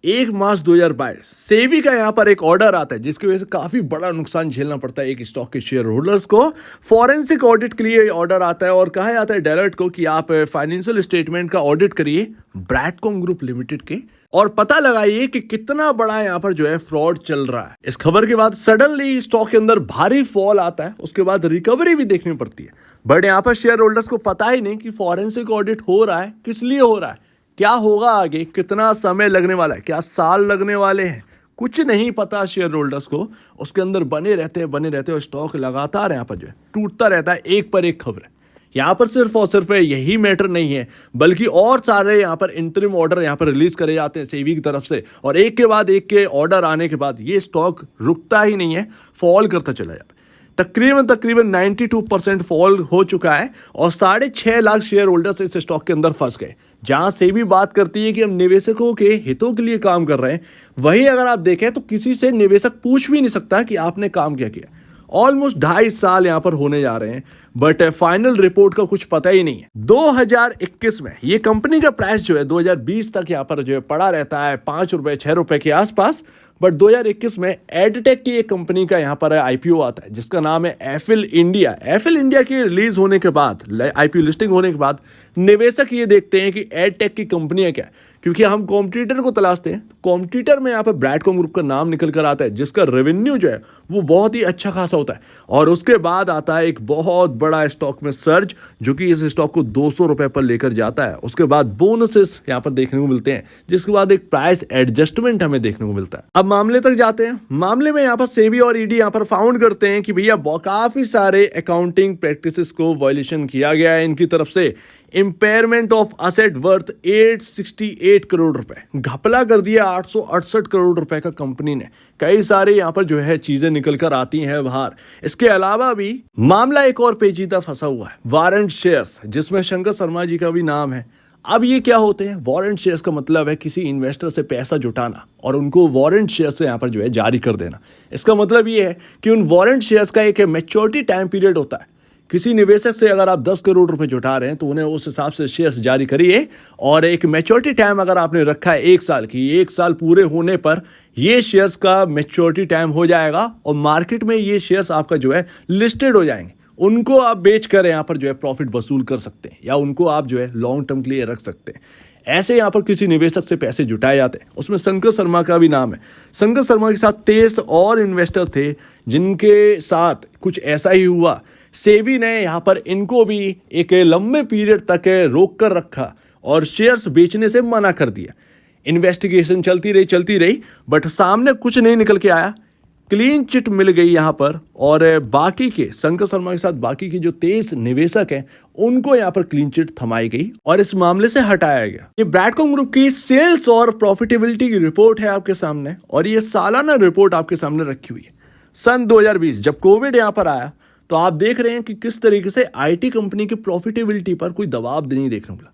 1 मार्च 2022 सेबी का यहाँ पर एक ऑर्डर आता है जिसकी वजह से काफी बड़ा नुकसान झेलना पड़ता है एक स्टॉक के शेयर होल्डर्स को। फॉरेंसिक ऑडिट के लिए ऑर्डर आता है और कहा जाता है डेलॉयट को कि आप फाइनेंशियल स्टेटमेंट का ऑडिट करिए ब्रैडकॉम ग्रुप लिमिटेड के और पता लगाइए कि कितना बड़ा यहाँ पर जो है फ्रॉड चल रहा है। इस खबर के बाद सडनली स्टॉक के अंदर भारी फॉल आता है, उसके बाद रिकवरी भी देखनी पड़ती है। बट यहाँ पर शेयर होल्डर्स को पता ही नहीं कि फॉरेंसिक ऑडिट हो रहा है, किस लिए हो रहा है, क्या होगा आगे, कितना समय लगने वाला है, क्या साल लगने वाले हैं, कुछ नहीं पता शेयर होल्डर्स को। उसके अंदर बने रहते हैं और स्टॉक लगातार यहाँ पर जो है टूटता रहता है, एक पर एक खबर है। यहाँ पर सिर्फ और सिर्फ यही मैटर नहीं है, बल्कि और सारे यहाँ पर इंटरिम ऑर्डर यहाँ पर रिलीज करे जाते हैं सेबी की तरफ से, और एक के बाद एक के ऑर्डर आने के बाद ये स्टॉक रुकता ही नहीं है, फॉल करता चला जाता है। तकरीबन 92% फॉल हो चुका है और 6.5 लाख शेयर होल्डर्स इस स्टॉक के अंदर फंस गए। जहां सेबी बात करती है कि हम निवेशकों के हितों के लिए काम कर रहे हैं, वहीं अगर आप देखें तो किसी से निवेशक पूछ भी नहीं सकता कि आपने काम क्या किया। ऑलमोस्ट 2.5 साल यहां पर होने जा रहे हैं, बट फाइनल रिपोर्ट का कुछ पता ही नहीं है। 2021 में ये कंपनी का प्राइस जो है 2020 तक यहां पर जो है पड़ा रहता है 5 रुपए 6 रुपए के आसपास। बट 2021 में एडटेक की एक कंपनी का यहाँ पर आईपीओ आता है जिसका नाम है एफिल इंडिया। एफिल इंडिया की रिलीज होने के बाद, आईपीओ लिस्टिंग होने के बाद निवेशक ये देखते हैं कि एडटेक की कंपनियां क्या है, क्योंकि हम कॉम्पिटिटर को तलाशते हैं। कॉम्पिटिटर में यहाँ पर ब्रैडकॉम ग्रुप का नाम निकल कर आता है जिसका रेवेन्यू जो है वो बहुत ही अच्छा खासा होता है। और उसके बाद आता है एक बहुत बड़ा स्टॉक में सर्ज, जो कि इस स्टॉक को 200 रुपए पर लेकर जाता है। उसके बाद बोनसेस यहाँ पर देखने को मिलते हैं, जिसके बाद एक प्राइस एडजस्टमेंट हमें देखने को मिलता है। अब मामले तक जाते हैं। मामले में यहाँ पर सेबी और ईडी यहाँ पर फाउंड करते हैं कि भैया काफी सारे अकाउंटिंग प्रैक्टिसेस को वायलेशन किया गया है इनकी तरफ से। Impairment of asset worth 868 crore रुपए, घपला कर दिया 868 करोड़ रुपए का कंपनी ने। कई सारे यहाँ पर जो है चीजें निकल कर आती हैं बाहर। इसके अलावा भी मामला एक और पेचीदा फंसा हुआ है, वारंट शेयर्स, जिसमें शंकर शर्मा जी का भी नाम है। अब ये क्या होते हैं? वारंट शेयर्स का मतलब है किसी इन्वेस्टर से पैसा जुटाना और उनको वारंट शेयर्स से यहाँ पर जो है जारी कर देना। इसका मतलब ये है कि उन वारंट शेयर्स का एक मैच्योरिटी टाइम पीरियड होता है। किसी निवेशक से अगर आप 10 करोड़ रुपए जुटा रहे हैं तो उन्हें उस हिसाब से शेयर्स जारी करिए, और एक मैच्योरिटी टाइम अगर आपने रखा है 1 साल की, 1 साल पूरे होने पर ये शेयर्स का मैच्योरिटी टाइम हो जाएगा और मार्केट में ये शेयर्स आपका जो है लिस्टेड हो जाएंगे। उनको आप बेच कर यहाँ पर जो है प्रॉफिट वसूल कर सकते हैं, या उनको आप जो है लॉन्ग टर्म के लिए रख सकते हैं। ऐसे यहाँ पर किसी निवेशक से पैसे जुटाए जाते हैं। उसमें शंकर शर्मा का भी नाम है। शंकर शर्मा के साथ 23 और इन्वेस्टर थे जिनके साथ कुछ ऐसा ही हुआ। सेबी ने यहाँ पर इनको भी एक लंबे पीरियड तक रोक कर रखा और शेयर्स बेचने से मना कर दिया। इन्वेस्टिगेशन चलती रही, बट सामने कुछ नहीं निकल के आया। क्लीन चिट मिल गई यहाँ पर, और बाकी के शंकर शर्मा के साथ बाकी के जो 23 निवेशक हैं उनको यहाँ पर क्लीन चिट थमाई गई और इस मामले से हटाया गया। ये ब्रैडकॉम ग्रुप की सेल्स और प्रॉफिटेबिलिटी की रिपोर्ट है आपके सामने, और ये सालाना रिपोर्ट आपके सामने रखी हुई है। सन 2020 जब कोविड यहाँ पर आया तो आप देख रहे हैं कि किस तरीके से आईटी कंपनी की प्रॉफिटेबिलिटी पर कोई दबाव नहीं देखने मिला।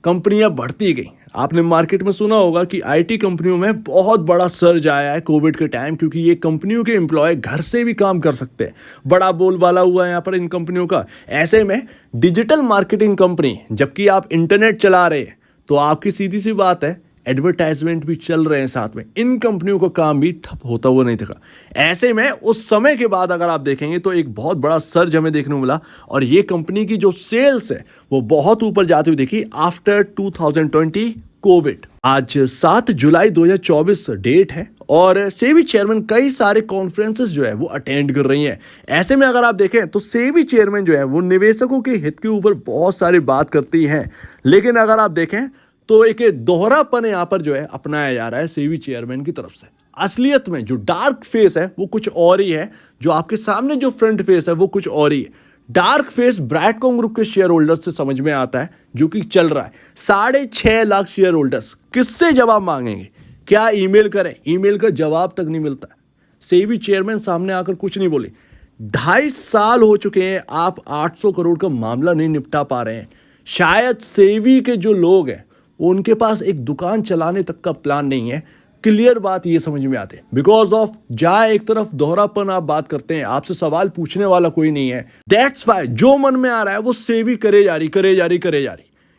कंपनियां बढ़ती गई। आपने मार्केट में सुना होगा कि आईटी कंपनियों में बहुत बड़ा सर्ज आया है कोविड के टाइम, क्योंकि ये कंपनियों के एम्प्लॉय घर से भी काम कर सकते हैं। बड़ा बोलबाला हुआ है यहाँ पर इन कंपनियों का। ऐसे में डिजिटल मार्केटिंग कंपनी, जबकि आप इंटरनेट चला रहे हैं तो आपकी सीधी सी बात है एडवर्टाइजमेंट भी चल रहे हैं साथ में, इन कंपनियों का काम भी ठप होता हुआ नहीं दिखा। ऐसे में उस समय के बाद अगर आप देखेंगे तो एक बहुत बड़ा सर्ज हमें देखने को मिला, और ये कंपनी की जो सेल्स है वो बहुत ऊपर जाती हुई देखी आफ्टर 2020 कोविड। आज 7 जुलाई 2024 डेट है और सेबी चेयरमैन कई सारे कॉन्फ्रेंसेस जो है वो अटेंड कर रही हैं। ऐसे में अगर आप देखें तो सेबी चेयरमैन जो है वो निवेशकों के हित के ऊपर बहुत सारी बात करती हैं, लेकिन अगर आप देखें तो एक दोहरापन यहाँ पर जो है अपनाया जा रहा है सेबी चेयरमैन की तरफ से। असलियत में जो डार्क फेस है वो कुछ और ही है, जो आपके सामने जो फ्रंट फेस है वो कुछ और ही है। डार्क फेस ब्रैडकॉम ग्रुप के शेयर होल्डर्स से समझ में आता है, जो कि चल रहा है। 6.5 लाख शेयर होल्डर्स किससे जवाब मांगेंगे? क्या ईमेल करें? ईमेल का जवाब तक नहीं मिलता है। सेबी चेयरमैन सामने आकर कुछ नहीं बोले। 2.5 साल हो चुके हैं, आप 800 करोड़ का मामला नहीं निपटा पा रहे हैं। शायद सेबी के जो लोग हैं उनके पास एक दुकान चलाने तक का प्लान नहीं है। क्लियर बात ये समझ में आते हैं, बिकॉज ऑफ जहां एक तरफ दोहरापन आप बात करते हैं, आपसे सवाल पूछने वाला कोई नहीं है। दैट्स वाई जो मन में आ रहा है वो सेबी करे जा रही।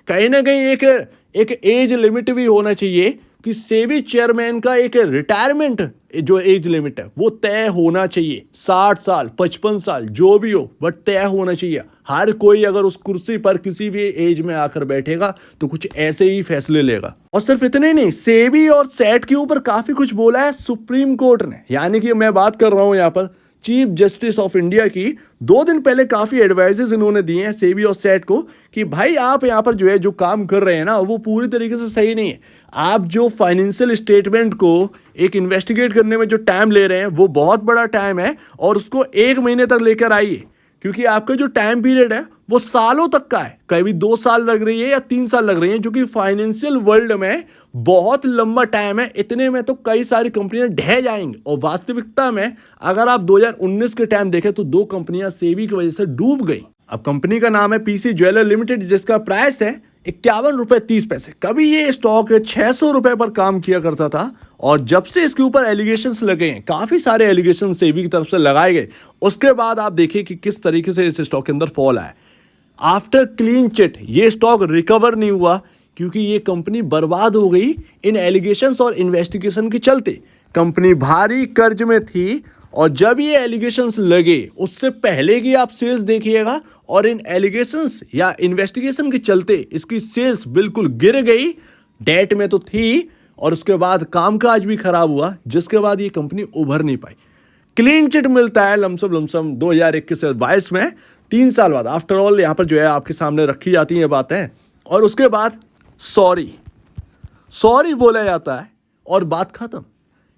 कहीं ना कहीं एक एज लिमिट भी होना चाहिए कि सेबी चेयरमैन का एक रिटायरमेंट जो एज लिमिट है वो तय होना चाहिए। 60 साल 55 साल जो भी हो, बट तय होना चाहिए। हर कोई अगर उस कुर्सी पर किसी भी एज में आकर बैठेगा तो कुछ ऐसे ही फैसले लेगा। और सिर्फ इतने नहीं, सेबी और सेट के ऊपर काफी कुछ बोला है सुप्रीम कोर्ट ने। यानी कि मैं बात कर रहा हूं यहां पर चीफ जस्टिस ऑफ इंडिया की। 2 दिन पहले काफी एडवाइजेस इन्होंने दिए हैं सेबी और सेट को कि भाई आप यहाँ पर जो है जो काम कर रहे हैं ना वो पूरी तरीके से सही नहीं है। आप जो फाइनेंशियल स्टेटमेंट को एक इन्वेस्टिगेट करने में जो टाइम ले रहे हैं वो बहुत बड़ा टाइम है, और उसको 1 महीने तक लेकर आइए, क्योंकि आपका जो टाइम पीरियड है वो सालों तक का है। कभी 2 साल लग रही है या 3 साल लग रही है, जो कि फाइनेंशियल वर्ल्ड में बहुत लंबा टाइम है। इतने में तो कई सारी कंपनियां ढह जाएंगी। और वास्तविकता में अगर आप 2019 के टाइम देखें तो 2 कंपनियां सेबी की वजह से डूब गई। अब कंपनी का नाम है पीसी ज्वेलर लिमिटेड, जिसका प्राइस है 51 रुपए 30 पैसे। कभी ये स्टॉक 600 रुपए पर काम किया करता था, और जब से इसके ऊपर एलिगेशंस लगे हैं, काफी सारे एलिगेशन सेबी की तरफ से लगाए गए, उसके बाद आप देखिए कि किस तरीके से इस स्टॉक के अंदर फॉल आया। आफ्टर क्लीन चिट ये स्टॉक रिकवर नहीं हुआ, क्योंकि ये कंपनी बर्बाद हो गई इन एलिगेशंस और इन्वेस्टिगेशन के चलते। कंपनी भारी कर्ज में थी, और जब ये एलिगेशंस लगे उससे पहले की आप सेल्स देखिएगा, और इन एलिगेशंस या इन्वेस्टिगेशन के चलते इसकी सेल्स बिल्कुल गिर गई। डेट में तो थी, और उसके बाद कामकाज भी खराब हुआ, जिसके बाद ये कंपनी उभर नहीं पाई। क्लीन चिट मिलता है लमसम 2021 से 22 में, 3 साल बाद। आफ्टर ऑल यहाँ पर जो है आपके सामने रखी जाती हैं बातें, और उसके बाद सॉरी बोला जाता है और बात खत्म।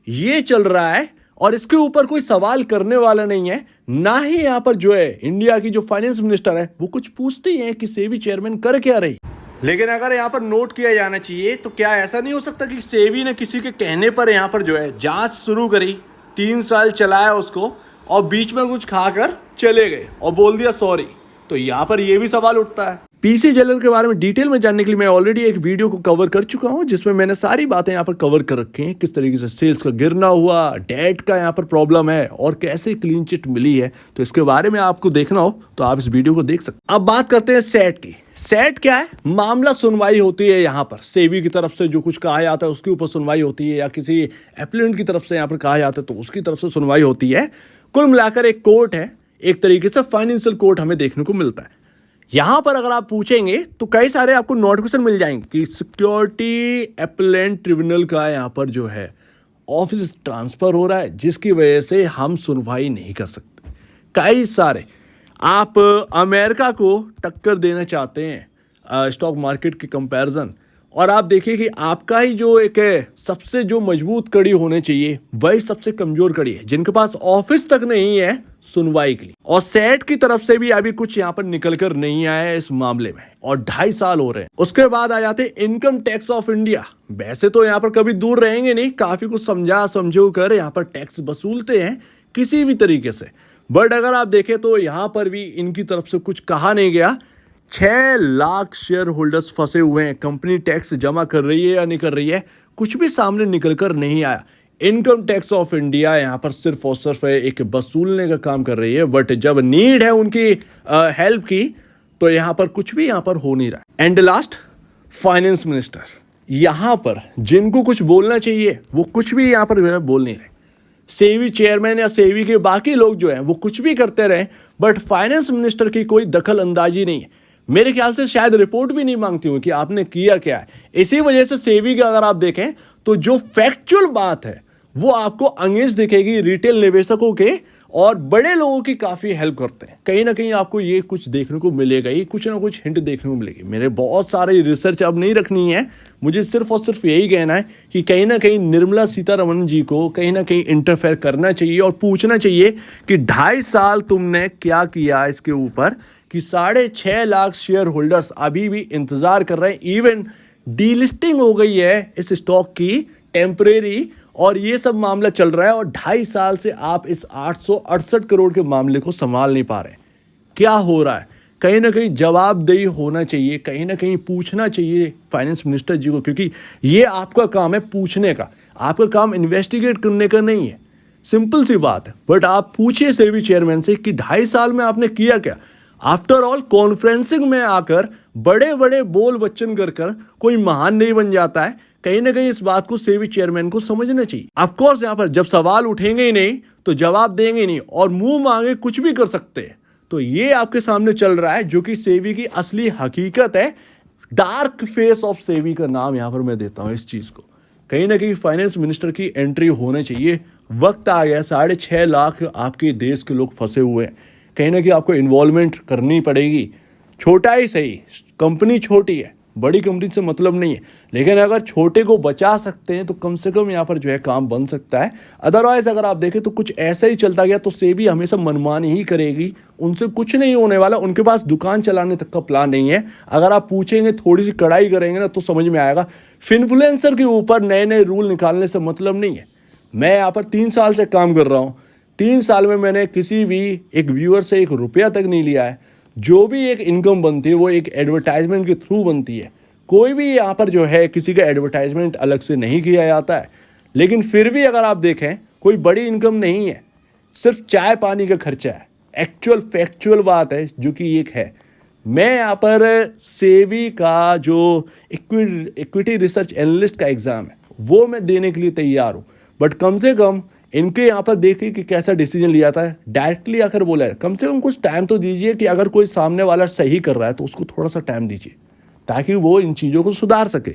ये चल रहा है, और इसके ऊपर कोई सवाल करने वाला नहीं है। ना ही यहाँ पर जो है इंडिया की जो फाइनेंस मिनिस्टर है वो कुछ पूछती हैं कि सेबी चेयरमैन कर क्या रही। लेकिन अगर यहाँ पर नोट किया जाना चाहिए तो क्या ऐसा नहीं हो सकता कि सेबी ने किसी के कहने पर यहाँ पर जो है जांच शुरू करी, 3 साल चलाया उसको, और बीच में कुछ खाकर चले गए और बोल दिया सॉरी? तो यहाँ पर यह भी सवाल उठता है। पीसी ज्वेलर के बारे में डिटेल में जानने के लिए मैं ऑलरेडी एक वीडियो को कवर कर चुका हूं, जिसमें मैंने सारी बातें यहाँ पर कवर कर रखी हैं। किस तरीके से सेल्स का गिरना हुआ, डेट का यहाँ पर प्रॉब्लम है, और कैसे क्लीन चिट मिली है। तो इसके बारे में आपको देखना हो तो आप इस वीडियो को देख सकते हैं। अब बात करते हैं सेट की। सेट क्या है? मामला सुनवाई होती है यहाँ पर। सेबी की तरफ से जो कुछ कहा जाता है उसके ऊपर सुनवाई होती है, या किसी एप्लीकेंट की तरफ से यहाँ पर कहा जाता है तो उसकी तरफ से सुनवाई होती है। कुल मिलाकर एक कोर्ट है, एक तरीके से फाइनेंशियल कोर्ट हमें देखने को मिलता है। यहां पर अगर आप पूछेंगे तो कई सारे आपको नोटिफिकेशन मिल जाएंगे कि सिक्योरिटी अपीलेट ट्रिब्यूनल का यहां पर जो है ऑफिस ट्रांसफर हो रहा है, जिसकी वजह से हम सुनवाई नहीं कर सकते। कई सारे आप अमेरिका को टक्कर देना चाहते हैं स्टॉक मार्केट के कंपैरिजन, और आप देखिए कि आपका ही जो एक सबसे जो मजबूत कड़ी होनी चाहिए वही सबसे कमजोर कड़ी है, जिनके पास ऑफिस तक नहीं है सुनवाई के लिए। और सेट की तरफ से भी अभी कुछ यहाँ पर निकल कर नहीं आया है इस मामले में, और 2.5 साल हो रहे हैं। उसके बाद आ जाते इनकम टैक्स ऑफ इंडिया। वैसे तो यहाँ पर कभी दूर रहेंगे नहीं, काफी कुछ समझो कर यहाँ पर टैक्स वसूलते हैं किसी भी तरीके से, बट अगर आप देखें तो यहाँ पर भी इनकी तरफ से कुछ कहा नहीं गया। 6 लाख शेयर होल्डर्स फंसे हुए हैं। कंपनी टैक्स जमा कर रही है या नहीं कर रही है, कुछ भी सामने निकल कर नहीं आया। इनकम टैक्स ऑफ इंडिया यहाँ पर सिर्फ और सिर्फ एक वसूलने का काम कर रही है, बट जब नीड है उनकी हेल्प की तो यहाँ पर कुछ भी यहाँ पर हो नहीं रहा। एंड लास्ट, फाइनेंस मिनिस्टर, यहाँ पर जिनको कुछ बोलना चाहिए वो कुछ भी यहाँ पर बोल नहीं रहे। सेबी चेयरमैन या सेबी के बाकी लोग जो हैं वो कुछ भी करते रहे, बट फाइनेंस मिनिस्टर की कोई दखल अंदाजी नहीं है। मेरे ख्याल से शायद रिपोर्ट भी नहीं मांगती हूँ कि आपने किया क्या है। इसी वजह से सेबी का अगर आप देखें तो जो फैक्चुअल बात है वो आपको अगेंस्ट दिखेगी रिटेल निवेशकों के, और बड़े लोगों की काफी हेल्प करते हैं। कहीं ना कहीं आपको ये कुछ देखने को मिलेगा ही, कुछ ना कुछ हिंट देखने को मिलेगी। मेरे बहुत सारे रिसर्च अब नहीं रखनी है, मुझे सिर्फ और सिर्फ यही कहना है कि कहीं ना कहीं निर्मला सीतारमण जी को कहीं ना कहीं इंटरफेयर करना चाहिए और पूछना चाहिए कि 2.5 साल तुमने क्या किया इसके ऊपर कि 6.5 लाख शेयर होल्डर्स अभी भी इंतजार कर रहे हैं। इवन डीलिस्टिंग हो गई है इस स्टॉक की टेम्परेरी, और ये सब मामला चल रहा है, और 2.5 साल से आप इस 868 करोड़ के मामले को संभाल नहीं पा रहे। क्या हो रहा है? कहीं ना कहीं जवाबदेही होना चाहिए, कहीं ना कहीं पूछना चाहिए फाइनेंस मिनिस्टर जी को, क्योंकि ये आपका काम है पूछने का, आपका काम इन्वेस्टिगेट करने का नहीं है। सिंपल सी बात है। बट आप पूछिए सेबी चेयरमैन से कि 2.5 साल में आपने किया क्या। आफ्टर ऑल कॉन्फ्रेंसिंग में आकर बड़े बड़े बोल वचन कर कोई महान नहीं बन जाता है। कहीं ना कहीं इस बात को सेबी चेयरमैन को समझना चाहिए। ऑफ कोर्स यहाँ पर जब सवाल उठेंगे ही नहीं तो जवाब देंगे ही नहीं और मुंह मांगे कुछ भी कर सकते हैं। तो ये आपके सामने चल रहा है जो कि सेबी की असली हकीकत है। डार्क फेस ऑफ सेबी का नाम यहां पर मैं देता हूं इस चीज को। कहीं ना कहीं फाइनेंस मिनिस्टर की एंट्री होने चाहिए। वक्त आ गया, 6.5 लाख आपके देश के लोग फंसे हुए हैं। कहीं ना कहीं आपको इन्वॉल्वमेंट करनी पड़ेगी। छोटा ही सही, कंपनी छोटी है, बड़ी कंपनी से मतलब नहीं है, लेकिन अगर छोटे को बचा सकते हैं तो कम से कम यहाँ पर जो है काम बन सकता है। अदरवाइज अगर आप देखें तो कुछ ऐसा ही चलता गया तो सेबी हमेशा मनमानी ही करेगी, उनसे कुछ नहीं होने वाला। उनके पास दुकान चलाने तक का प्लान नहीं है। अगर आप पूछेंगे, थोड़ी सी कड़ाई करेंगे ना तो समझ में आएगा। फिनफ्लुएंसर के ऊपर नए नए रूल निकालने से मतलब नहीं है। मैं यहाँ पर 3 साल से काम कर रहा हूँ। 3 साल में मैंने किसी भी एक व्यूअर से 1 रुपया तक नहीं लिया है। जो भी एक इनकम बनती है वो एक एडवर्टाइजमेंट के थ्रू बनती है। कोई भी यहाँ पर जो है किसी का एडवर्टाइजमेंट अलग से नहीं किया जाता है। लेकिन फिर भी अगर आप देखें कोई बड़ी इनकम नहीं है, सिर्फ चाय पानी का खर्चा है। एक्चुअल फैक्चुअल बात है जो कि एक है। मैं यहाँ पर सेबी का जो इक्विटी रिसर्च एनालिस्ट का एग्ज़ाम है वो मैं देने के लिए तैयार हूँ, बट कम से कम इनके यहाँ पर देखिए कि कैसा डिसीजन लिया था। डायरेक्टली आकर बोला है, कम से कम कुछ टाइम तो दीजिए कि अगर कोई सामने वाला सही कर रहा है तो उसको थोड़ा सा टाइम दीजिए ताकि वो इन चीज़ों को सुधार सके।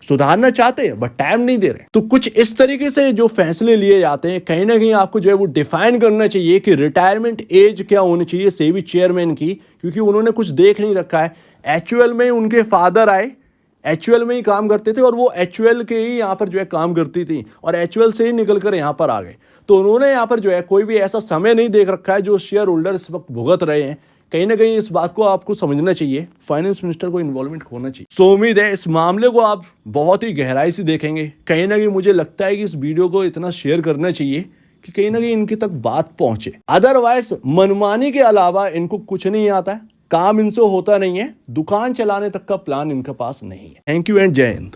सुधारना चाहते हैं बट टाइम नहीं दे रहे। तो कुछ इस तरीके से जो फैसले लिए जाते हैं, कहीं ना कहीं आपको जो है वो डिफाइन करना चाहिए कि रिटायरमेंट एज क्या होनी चाहिए सेबी चेयरमैन की, क्योंकि उन्होंने कुछ देख नहीं रखा है। एचयूएल में उनके फादर आए, एचयूएल में ही काम करते थे और वो एचयूएल के ही यहाँ पर जो है काम करती थी और एचयूएल से ही निकल कर यहाँ पर आ गए। तो उन्होंने यहाँ पर जो है कोई भी ऐसा समय नहीं देख रखा है जो शेयर होल्डर इस वक्त भुगत रहे हैं। कहीं ना कहीं इस बात को आपको समझना चाहिए, फाइनेंस मिनिस्टर को इन्वॉल्वमेंट होना चाहिए। सो उम्मीद है इस मामले को आप बहुत ही गहराई से देखेंगे। कहीं ना कहीं मुझे लगता है कि इस वीडियो को इतना शेयर करना चाहिए कि कहीं ना कहीं इनकी तक बात पहुंचे। अदरवाइज मनमानी के अलावा इनको कुछ नहीं आता है, काम इनसे होता नहीं है, दुकान चलाने तक का प्लान इनके पास नहीं है। थैंक यू एंड जय हिंद।